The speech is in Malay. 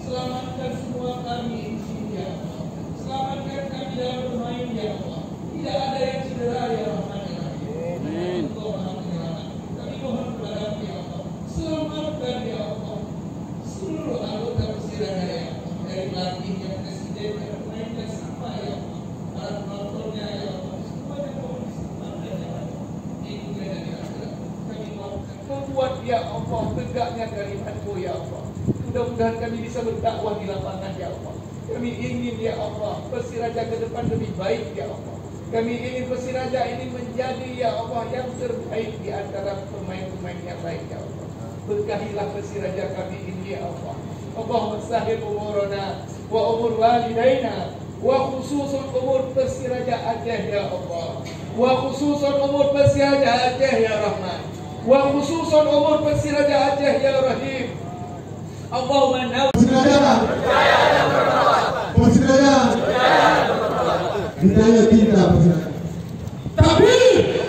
Selamatkan semua kami di sini ya Allah. Selamatkan kami dalam bermain ya Allah. Tidak ada yang cedera ya Rahman ya Rahim. Kami mohon kepada-Mu ya Allah. Selamatkan ya Allah seluruh anggota Persiraja ya Allah. Dari pelatihnya, presidennya, pemainnya sampai ya Allah. Para penontonnya ya Allah. Semuanya mohon diselamatkan ya Allah. Di dunia dan di akhirat. Kami mohon membuat ya Allah tegaknya kalimat-Mu ya Allah. Mudah-mudahan kami bisa berdakwah di lapangan ya Allah. Kami ingin ya Allah Persiraja ke depan lebih baik ya Allah. Kami ingin Persiraja ini menjadi ya Allah yang terbaik di antara pemain-pemain yang baik ya Allah. Berkahilah Persiraja kami ini ya Allah. Allahumma sahil umurana wa umur walidaina wa khususun umur Persiraja Aceh ya Allah. Wa khususun umur Persiraja Aceh ya Rahman. Wa khususun umur Persiraja Aceh ya Rahim. Allahumma naw Persiraja hidayah kita Persiraja. Takbir!